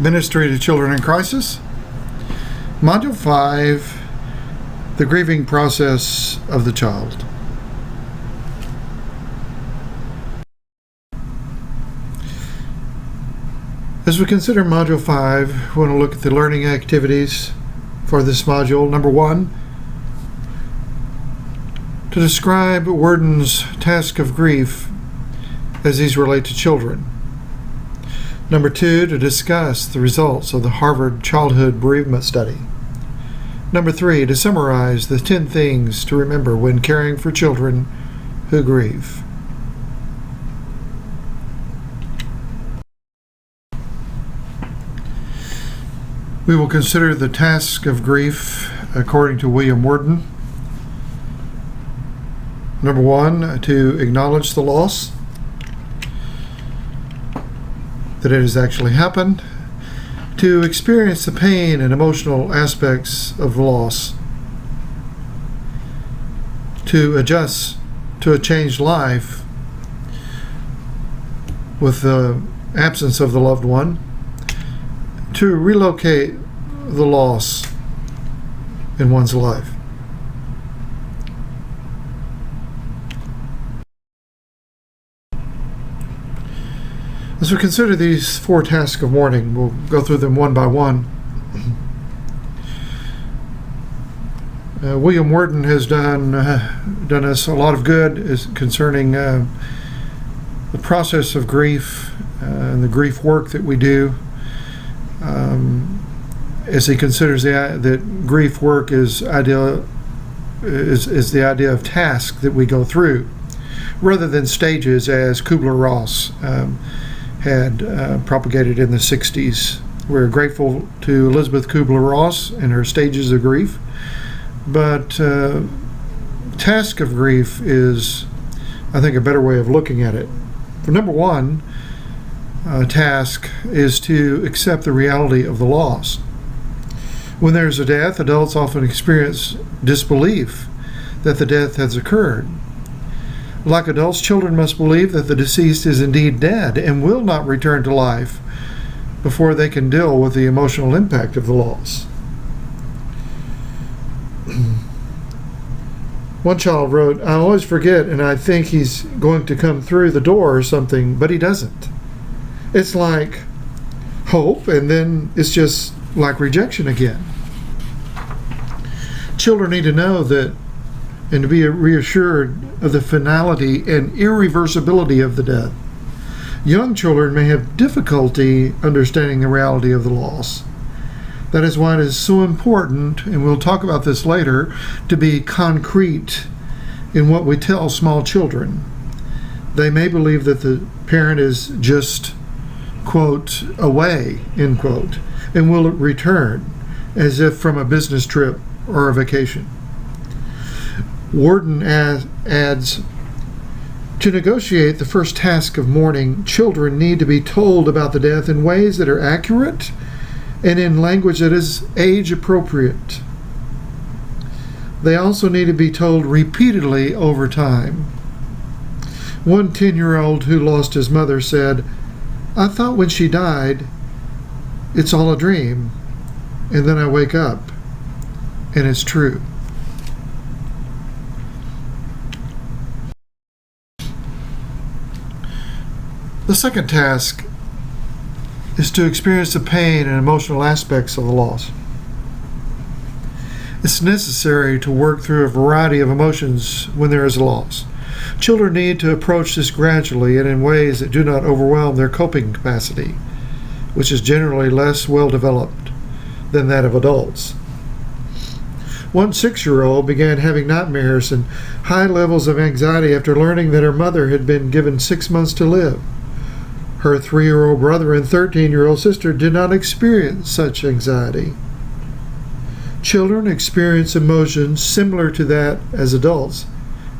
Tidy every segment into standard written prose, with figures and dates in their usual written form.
Ministry to Children in Crisis. Module 5, the grieving process of the child. As we consider Module 5, we want to look at the learning activities for this module. Number 1, to describe Worden's task of grief as these relate to children. Number 2, to discuss the results of the Harvard Childhood Bereavement Study. Number 3, to summarize the 10 things to remember when caring for children who grieve. We will consider the task of grief according to William Worden. Number 1, to acknowledge the loss, that it has actually happened, to experience the pain and emotional aspects of loss, to adjust to a changed life with the absence of the loved one, to relocate the loss in one's life. As we consider these 4 tasks of mourning, we'll go through them one by one. William Worden has done us a lot of good concerning the process of grief and the grief work that we do. As he considers that grief work is the idea of task that we go through, rather than stages as Kubler-Ross had propagated in the 60s. We're grateful to Elizabeth Kubler-Ross and her stages of grief, but task of grief is, I think, a better way of looking at it. For number 1, task is to accept the reality of the loss. When there's a death, adults often experience disbelief that the death has occurred. Like adults, children must believe that the deceased is indeed dead and will not return to life before they can deal with the emotional impact of the loss. One child wrote, "I always forget and I think he's going to come through the door or something, but he doesn't. It's like hope, and then it's just like rejection again." Children need to know that and to be reassured of the finality and irreversibility of the death. Young children may have difficulty understanding the reality of the loss. That is why it is so important, and we'll talk about this later, to be concrete in what we tell small children. They may believe that the parent is just, quote, away, end quote, and will return as if from a business trip or a vacation. Worden adds, to negotiate the first task of mourning, children need to be told about the death in ways that are accurate and in language that is age appropriate. They also need to be told repeatedly over time. One 10-year-old who lost his mother said, "I thought when she died, it's all a dream, and then I wake up, and it's true." The second task is to experience the pain and emotional aspects of the loss. It's necessary to work through a variety of emotions when there is a loss. Children need to approach this gradually and in ways that do not overwhelm their coping capacity, which is generally less well developed than that of adults. One 6-year-old began having nightmares and high levels of anxiety after learning that her mother had been given 6 months to live. Her 3-year-old brother and 13-year-old sister did not experience such anxiety. Children experience emotions similar to that as adults,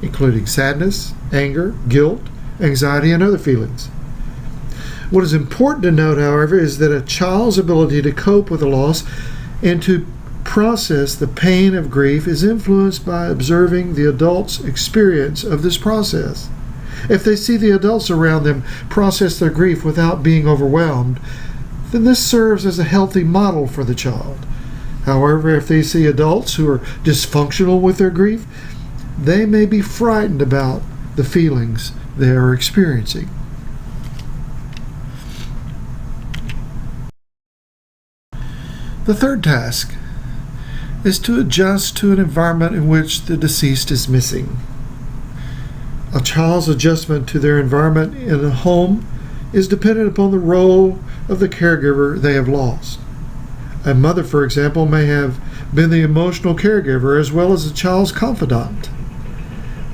including sadness, anger, guilt, anxiety, and other feelings. What is important to note, however, is that a child's ability to cope with a loss and to process the pain of grief is influenced by observing the adult's experience of this process. If they see the adults around them process their grief without being overwhelmed, then this serves as a healthy model for the child. However, if they see adults who are dysfunctional with their grief, they may be frightened about the feelings they are experiencing. The third task is to adjust to an environment in which the deceased is missing. A child's adjustment to their environment in a home is dependent upon the role of the caregiver they have lost. A mother, for example, may have been the emotional caregiver as well as the child's confidant.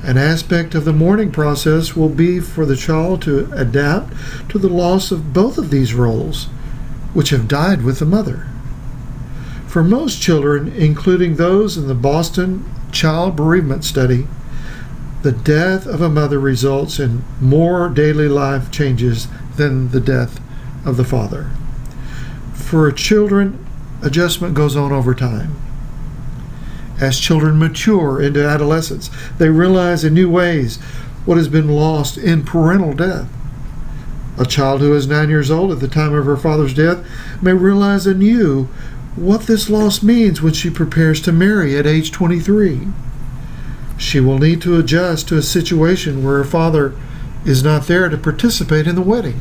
An aspect of the mourning process will be for the child to adapt to the loss of both of these roles, which have died with the mother. For most children, including those in the Boston Child Bereavement Study, the death of a mother results in more daily life changes than the death of the father. For children, adjustment goes on over time. As children mature into adolescence, they realize in new ways what has been lost in parental death. A child who is 9 years old at the time of her father's death may realize anew what this loss means when she prepares to marry at age 23. She will need to adjust to a situation where her father is not there to participate in the wedding.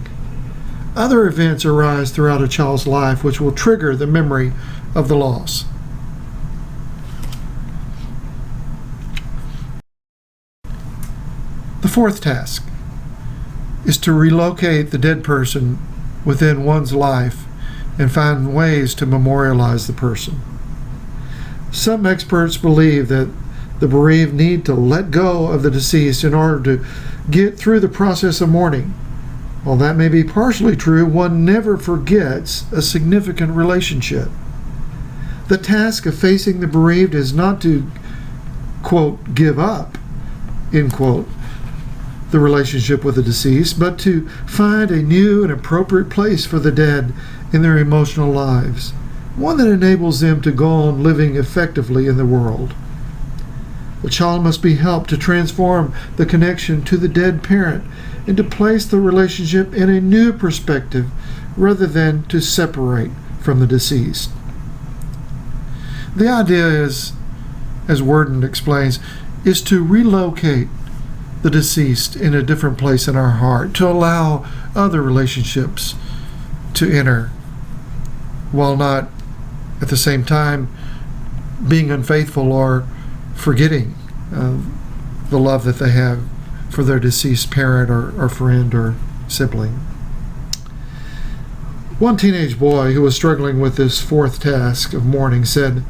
Other events arise throughout a child's life which will trigger the memory of the loss. The fourth task is to relocate the dead person within one's life and find ways to memorialize the person. Some experts believe that the bereaved need to let go of the deceased in order to get through the process of mourning. While that may be partially true, one never forgets a significant relationship. The task of facing the bereaved is not to, quote, give up, end quote, the relationship with the deceased, but to find a new and appropriate place for the dead in their emotional lives, one that enables them to go on living effectively in the world. The child must be helped to transform the connection to the dead parent and to place the relationship in a new perspective rather than to separate from the deceased. The idea is, as Worden explains, is to relocate the deceased in a different place in our heart, to allow other relationships to enter, while not at the same time being unfaithful or forgetting the love that they have for their deceased parent or friend or sibling. One teenage boy who was struggling with this fourth task of mourning said,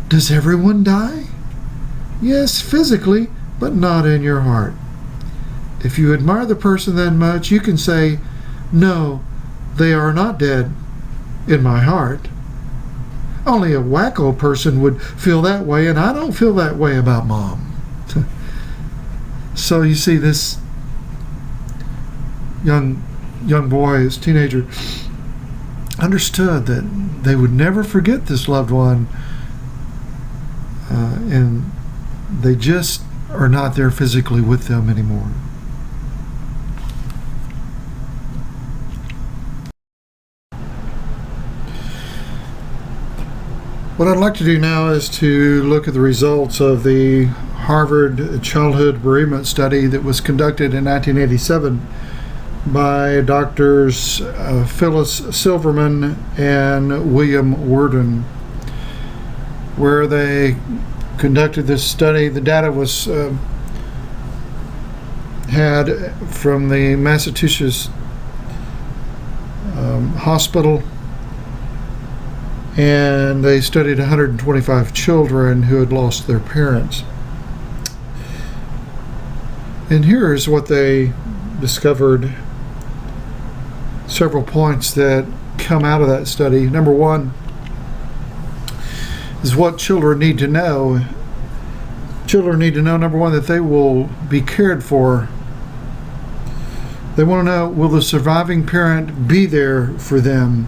"Does everyone die? Yes, physically, but not in your heart. If you admire the person that much, you can say, 'No, they are not dead in my heart.' Only a wacko person would feel that way, and I don't feel that way about Mom." So you see, this young boy, this teenager, understood that they would never forget this loved one, and they just are not there physically with them anymore. What I'd like to do now is to look at the results of the Harvard Childhood Bereavement Study that was conducted in 1987 by Doctors Phyllis Silverman and William Worden, where they conducted this study. The data was had from the Massachusetts hospital, and they studied 125 children who had lost their parents. And here's what they discovered, several points that come out of that study. Number one is what children need to know. Children need to know, number one, that they will be cared for. They want to know, will the surviving parent be there for them?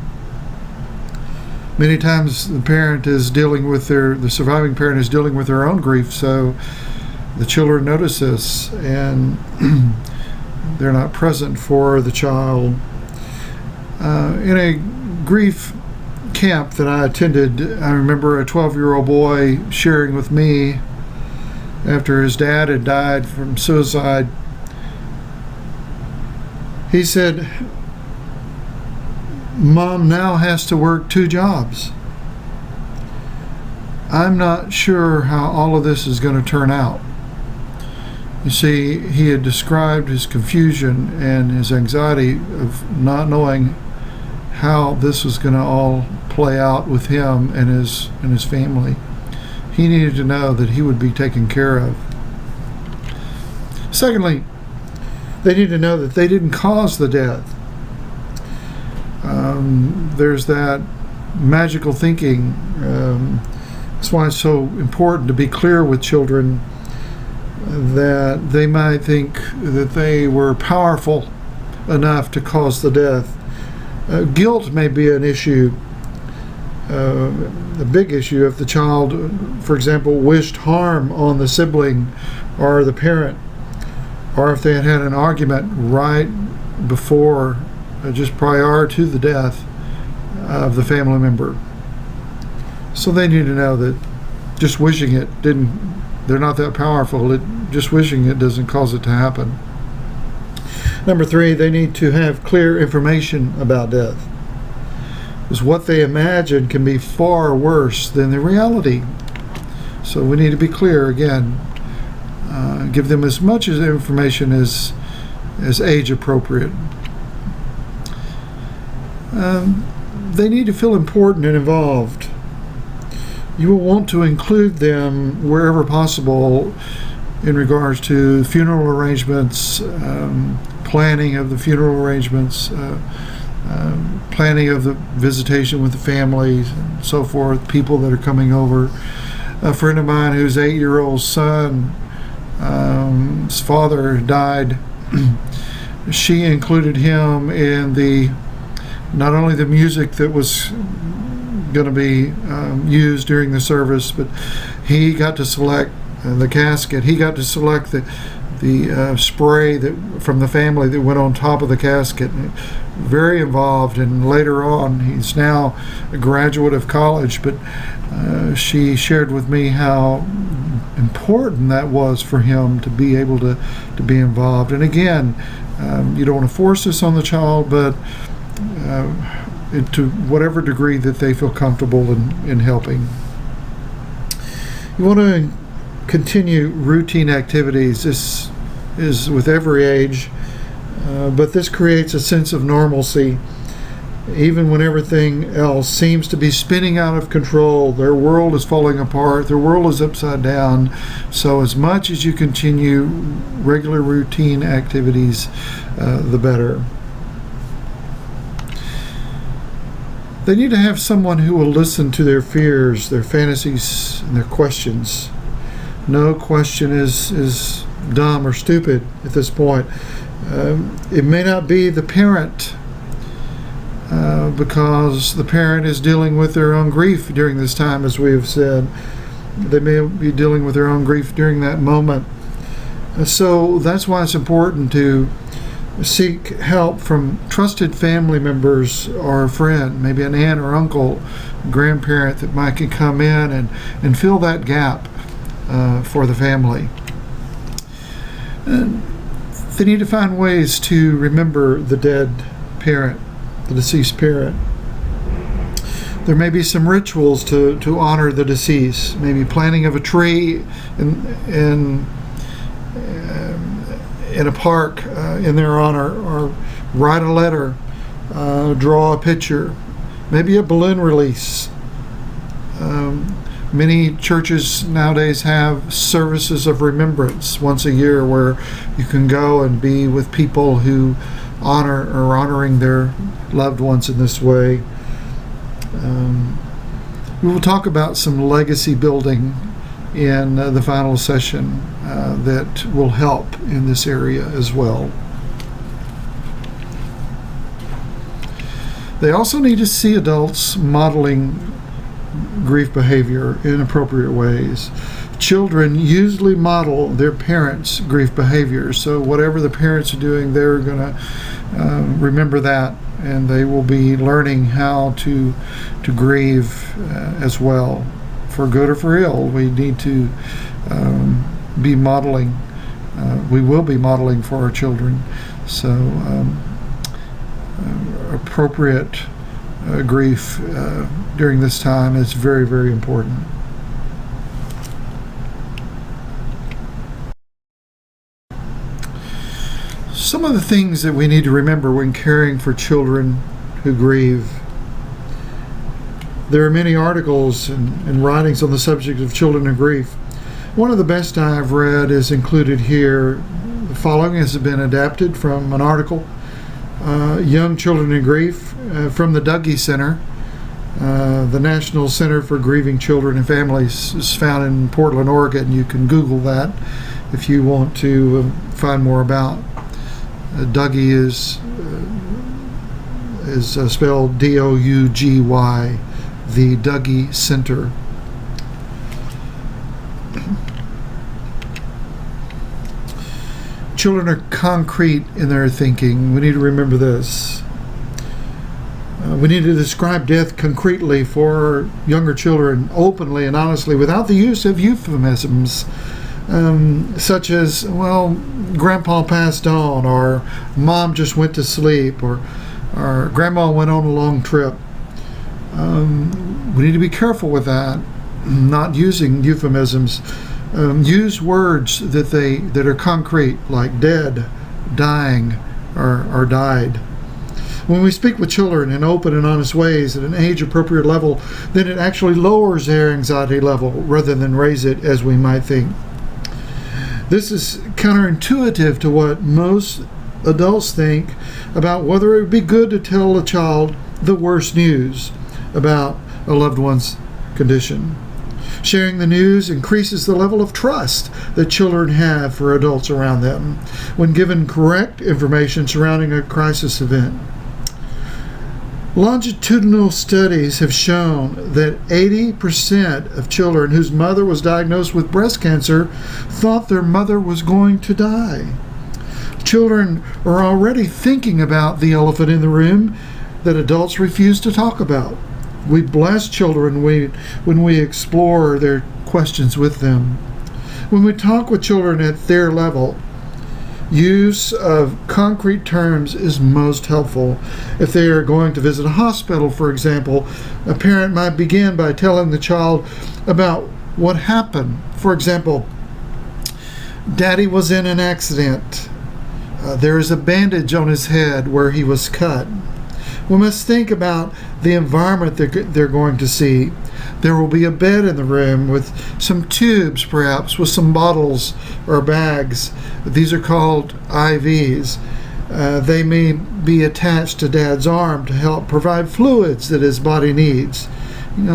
Many times the parent is dealing with the surviving parent is dealing with their own grief, so the children notice this and they're not present for the child. In a grief camp that I attended, I remember a 12-year-old boy sharing with me after his dad had died from suicide. He said, "Mom now has to work 2 jobs. I'm not sure how all of this is going to turn out." You see, he had described his confusion and his anxiety of not knowing how this was going to all play out with him and his family. He needed to know that he would be taken care of. Secondly, they need to know that they didn't cause the death. There's that magical thinking. That's why it's so important to be clear with children that they might think that they were powerful enough to cause the death. Guilt may be an issue, a big issue, if the child, for example, wished harm on the sibling or the parent, or if they had had an argument right before, just prior to the death of the family member. So they need to know that just wishing it they're not that powerful. Just wishing it doesn't cause it to happen. Number 3, they need to have clear information about death, because what they imagine can be far worse than the reality. So we need to be clear again. Give them as much as information as age appropriate. They need to feel important and involved. You will want to include them wherever possible in regards to funeral arrangements, planning of the funeral arrangements, planning of the visitation with the families, and so forth, people that are coming over. A friend of mine whose 8-year-old son, his father died. She included him in not only the music that was going to be used during the service, but he got to select the casket. He got to select the spray from the family that went on top of the casket. Very involved, and later on, he's now a graduate of college, but she shared with me how important that was for him to be able to be involved. And again, you don't want to force this on the child, but to whatever degree that they feel comfortable in helping. You want to continue routine activities. This is with every age, but this creates a sense of normalcy. Even when everything else seems to be spinning out of control, their world is falling apart, their world is upside down. So as much as you continue regular routine activities, the better. They need to have someone who will listen to their fears, their fantasies, and their questions. No question is dumb or stupid at this point. It may not be the parent, because the parent is dealing with their own grief during this time, as we have said. They may be dealing with their own grief during that moment. So that's why it's important to seek help from trusted family members or a friend, maybe an aunt or uncle, grandparent that might can come in and fill that gap for the family. And they need to find ways to remember the dead parent, the deceased parent. There may be some rituals to honor the deceased, maybe planting of a tree in a park in their honor, or write a letter, draw a picture, maybe a balloon release. Many churches nowadays have services of remembrance once a year where you can go and be with people who are honoring their loved ones in this way. We will talk about some legacy building in the final session that will help in this area as well. They also need to see adults modeling grief behavior in appropriate ways. Children usually model their parents' grief behavior, so whatever the parents are doing, they're going to remember that and they will be learning how to grieve as well, for good or for ill. We need to be modeling. We will be modeling for our children. So appropriate grief during this time is very, very important. Some of the things that we need to remember when caring for children who grieve. There are many articles and writings on the subject of children and grief. One of the best I've read is included here. The following has been adapted from an article, Young Children in Grief, from the Dougie Center. The National Center for Grieving Children and Families is found in Portland, Oregon. You can Google that if you want to find more about. Dougie is spelled D-O-U-G-Y, the Dougie Center. Children are concrete in their thinking. We need to remember this. We need to describe death concretely for younger children, openly and honestly, without the use of euphemisms, such as, well, Grandpa passed on, or Mom just went to sleep, or Grandma went on a long trip. We need to be careful with that, not using euphemisms. Use words that are concrete, like dead, dying, or died. When we speak with children in open and honest ways at an age-appropriate level, then it actually lowers their anxiety level rather than raise it, as we might think. This is counterintuitive to what most adults think about whether it would be good to tell a child the worst news about a loved one's condition. Sharing the news increases the level of trust that children have for adults around them when given correct information surrounding a crisis event. Longitudinal studies have shown that 80% of children whose mother was diagnosed with breast cancer thought their mother was going to die. Children are already thinking about the elephant in the room that adults refuse to talk about. We bless children when we explore their questions with them. When we talk with children at their level, use of concrete terms is most helpful. If they are going to visit a hospital, for example, a parent might begin by telling the child about what happened. For example, Daddy was in an accident. There is a bandage on his head where he was cut. We must think about the environment they're going to see. There will be a bed in the room with some tubes, perhaps, with some bottles or bags. These are called IVs. They may be attached to Dad's arm to help provide fluids that his body needs.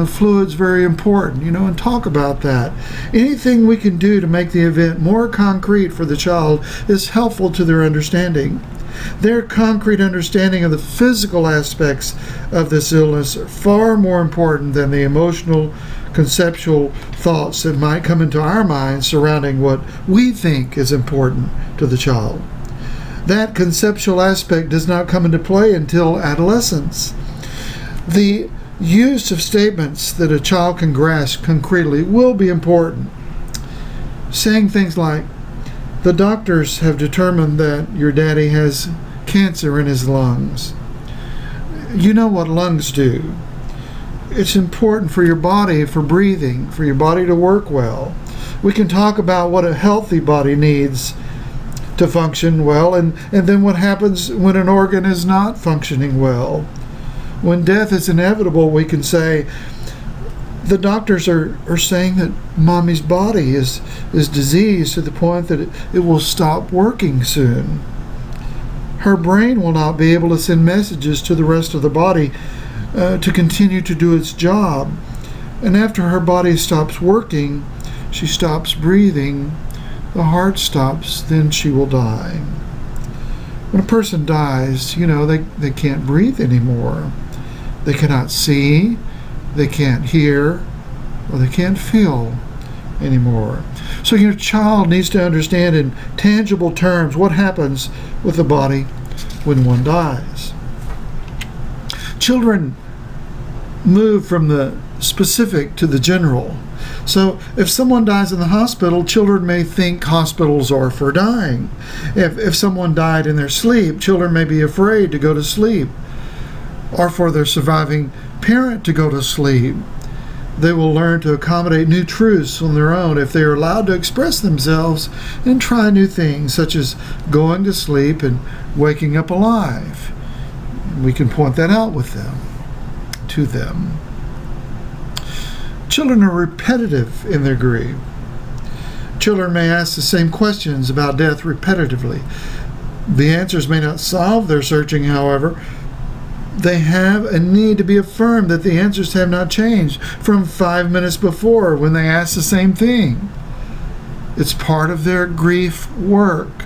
Fluids very important, and talk about that. Anything we can do to make the event more concrete for the child is helpful to their understanding. Their concrete understanding of the physical aspects of this illness are far more important than the emotional, conceptual thoughts that might come into our minds surrounding what we think is important to the child. That conceptual aspect does not come into play until adolescence. The use of statements that a child can grasp concretely will be important. Saying things like, "The doctors have determined that your daddy has cancer in his lungs. You know what lungs do. It's important for your body, for breathing, for your body to work well. We can talk about what a healthy body needs to function well, and then what happens when an organ is not functioning well. When death is inevitable, we can say, the doctors are saying that Mommy's body is diseased to the point that it will stop working soon. Her brain will not be able to send messages to the rest of the body to continue to do its job. And after her body stops working, she stops breathing, the heart stops, then she will die." When a person dies, they can't breathe anymore. They cannot see, they can't hear, or they can't feel anymore. So your child needs to understand in tangible terms what happens with the body when one dies. Children move from the specific to the general. So if someone dies in the hospital, children may think hospitals are for dying. If someone died in their sleep, children may be afraid to go to sleep, or for their surviving parent to go to sleep. They will learn to accommodate new truths on their own if they are allowed to express themselves and try new things, such as going to sleep and waking up alive. We can point that out to them. Children are repetitive in their grief. Children may ask the same questions about death repetitively. The answers may not solve their searching, however. They have a need to be affirmed that the answers have not changed from 5 minutes before when they asked the same thing. It's part of their grief work.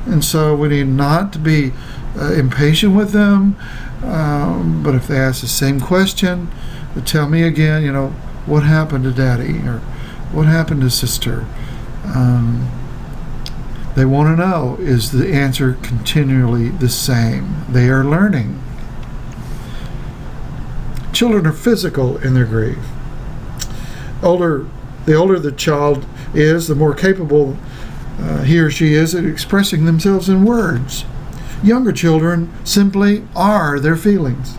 And so we need not to be impatient with them. But if they ask the same question, tell me again, what happened to Daddy, or what happened to Sister? They want to know, is the answer continually the same? They are learning. Children are physical in their grief. The older the child is, the more capable he or she is at expressing themselves in words. Younger children simply are their feelings.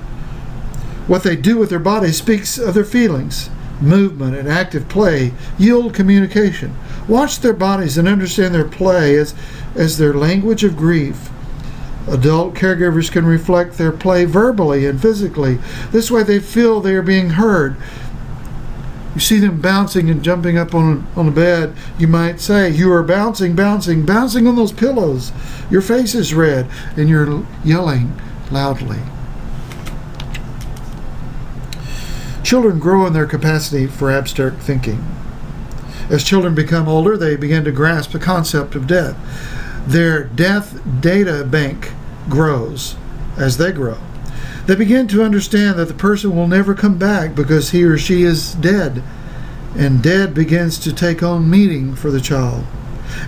What they do with their bodies speaks of their feelings. Movement and active play yield communication. Watch their bodies and understand their play as their language of grief. Adult caregivers can reflect their play verbally and physically. This way they feel they are being heard. You see them bouncing and jumping up on the bed. You might say, you are bouncing on those pillows. Your face is red and you're yelling loudly. Children grow in their capacity for abstract thinking. As children become older, they begin to grasp the concept of death. Their death data bank grows as they grow. They begin to understand that the person will never come back because he or she is dead, and dead begins to take on meaning for the child.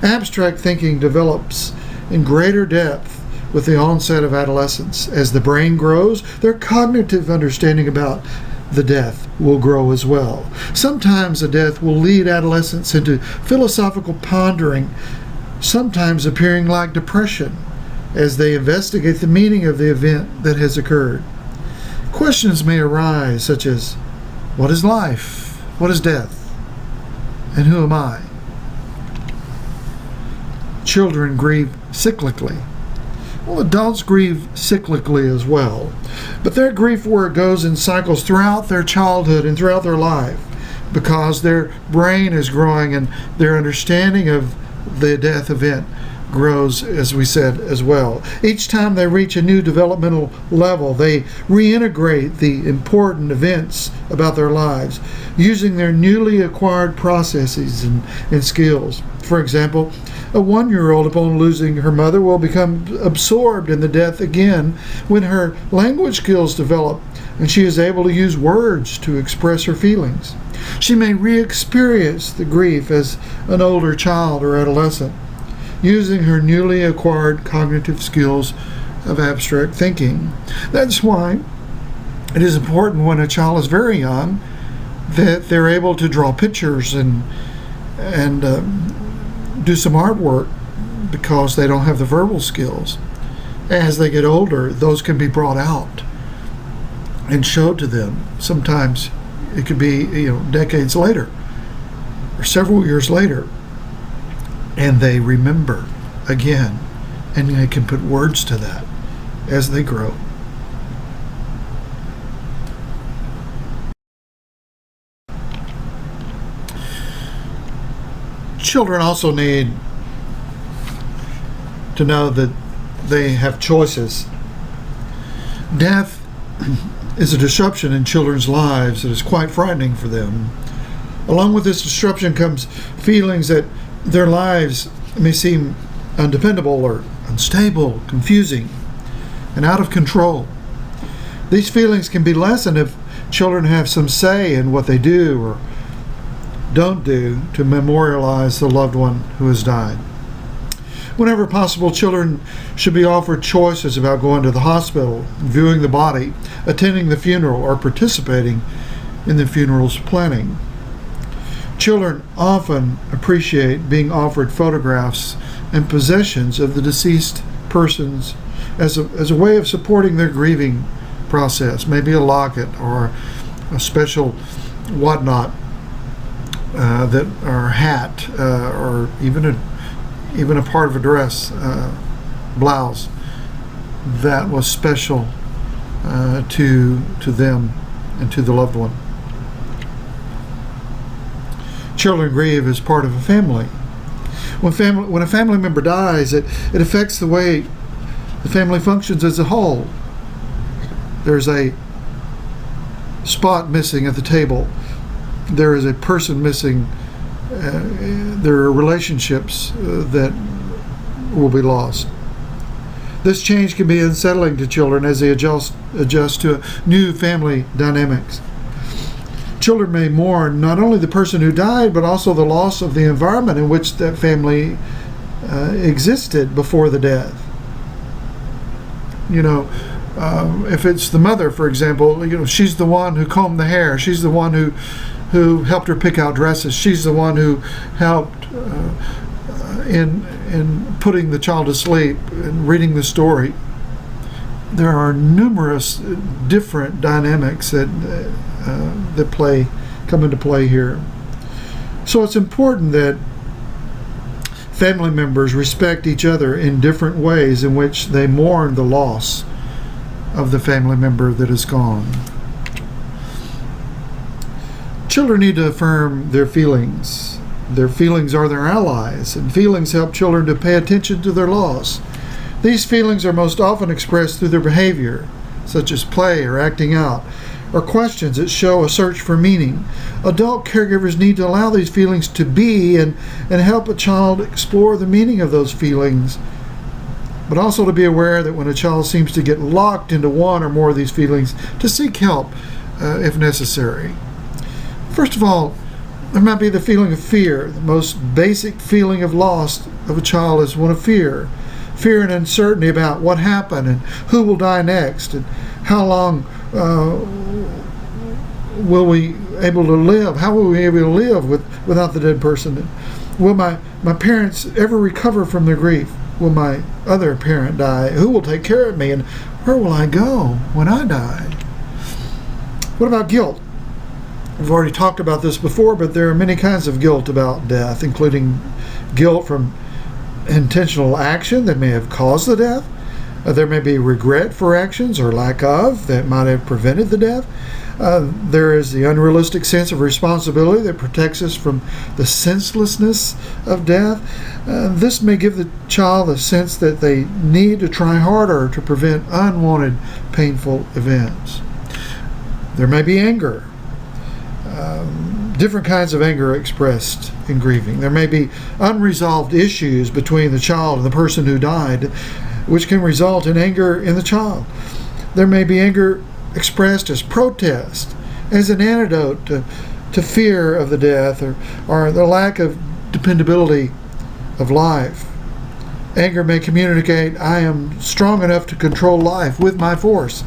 Abstract thinking develops in greater depth with the onset of adolescence. As the brain grows, their cognitive understanding about the death will grow as well. Sometimes a death will lead adolescents into philosophical pondering, sometimes appearing like depression, as they investigate the meaning of the event that has occurred. Questions may arise such as, what is life? What is death? And who am I? Children grieve cyclically. Well, adults grieve cyclically as well, but their grief work goes in cycles throughout their childhood and throughout their life, because their brain is growing and their understanding of the death event grows, as we said, as well. Each time they reach a new developmental level, they reintegrate the important events about their lives using their newly acquired processes and skills. For example, a 1-year-old, upon losing her mother, will become absorbed in the death again when her language skills develop and she is able to use words to express her feelings. She may re-experience the grief as an older child or adolescent, using her newly acquired cognitive skills of abstract thinking. That's why it is important when a child is very young that they're able to draw pictures and do some artwork, because they don't have the verbal skills. As they get older, those can be brought out and showed to them. Sometimes it could be decades later or several years later, and they remember again, and they can put words to that as they grow. Children also need to know that they have choices. Death is a disruption in children's lives that is quite frightening for them. Along with this disruption comes feelings that their lives may seem undependable or unstable, confusing, and out of control. These feelings can be lessened if children have some say in what they do or don't do to memorialize the loved one who has died. Whenever possible, children should be offered choices about going to the hospital, viewing the body, attending the funeral, or participating in the funeral's planning. Children often appreciate being offered photographs and possessions of the deceased persons as a way of supporting their grieving process, maybe a locket or a special whatnot, or hat, or even a part of a dress, blouse that was special to them and to the loved one. Children grieve as part of a family. When a family member dies, it affects the way the family functions as a whole. There's a spot missing at the table. There is a person missing. There are relationships that will be lost. This change can be unsettling to children as they adjust to new family dynamics. Children may mourn not only the person who died, but also the loss of the environment in which that family existed before the death. If it's the mother, for example, she's the one who combed the hair. She's the one who helped her pick out dresses. She's the one who helped in putting the child to sleep and reading the story. There are numerous different dynamics that come into play here. So it's important that family members respect each other in different ways in which they mourn the loss of the family member that is gone. Children need to affirm their feelings. Their feelings are their allies, and feelings help children to pay attention to their loss. These feelings are most often expressed through their behavior, such as play or acting out, or questions that show a search for meaning. Adult caregivers need to allow these feelings to be and help a child explore the meaning of those feelings, but also to be aware that when a child seems to get locked into one or more of these feelings, to seek help if necessary. First of all, there might be the feeling of fear. The most basic feeling of loss of a child is one of fear. Fear and uncertainty about what happened and who will die next and how long will we able to live? How will we be able to live without the dead person? Will my parents ever recover from their grief? Will my other parent die? Who will take care of me? And where will I go when I die? What about guilt? We've already talked about this before, but there are many kinds of guilt about death, including guilt from intentional action that may have caused the death. There may be regret for actions or lack of that might have prevented the death. There is the unrealistic sense of responsibility that protects us from the senselessness of death. This may give the child a sense that they need to try harder to prevent unwanted, painful events. There may be anger. Different kinds of anger are expressed in grieving. There may be unresolved issues between the child and the person who died, which can result in anger in the child. There may be anger expressed as protest, as an antidote to fear of the death or the lack of dependability of life. Anger may communicate, I am strong enough to control life with my force.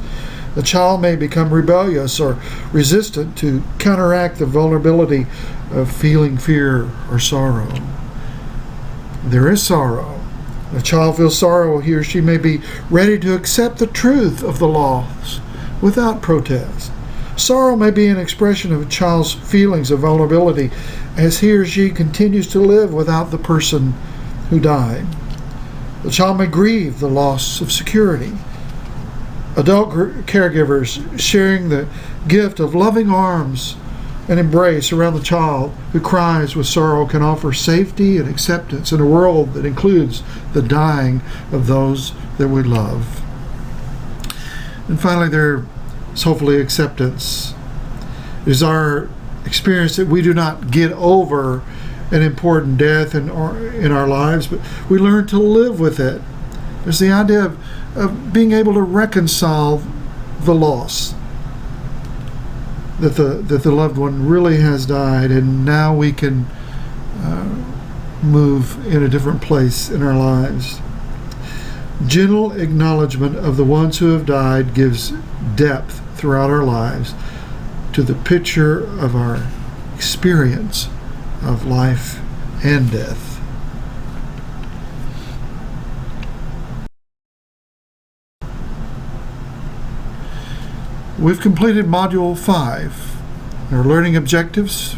The child may become rebellious or resistant to counteract the vulnerability of feeling fear or sorrow. There is sorrow. The child feels sorrow, he or she may be ready to accept the truth of the loss without protest. Sorrow may be an expression of a child's feelings of vulnerability as he or she continues to live without the person who died. The child may grieve the loss of security. Adult caregivers sharing the gift of loving arms and embrace around the child who cries with sorrow can offer safety and acceptance in a world that includes the dying of those that we love. And finally, there is hopefully acceptance. It is our experience that we do not get over an important death in our lives, but we learn to live with it. There's the idea of being able to reconcile the loss that the loved one really has died, and now we can move in a different place in our lives. Gentle acknowledgement of the ones who have died gives depth throughout our lives to the picture of our experience of life and death. We've completed Module 5. Our learning objectives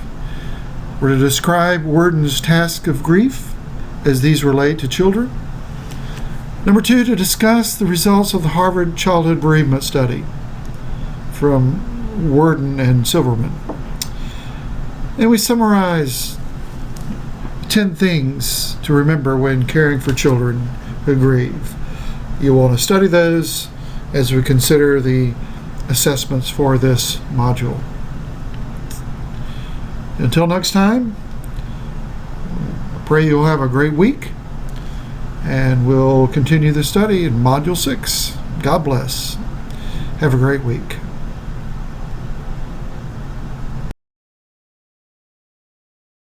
were to describe Worden's task of grief as these relate to children. Number 2, to discuss the results of the Harvard Childhood Bereavement Study from Worden and Silverman. And we summarize 10 things to remember when caring for children who grieve. You'll want to study those as we consider the assessments for this module. Until next time, I pray you'll have a great week, and we'll continue the study in Module 6. God bless. Have a great week.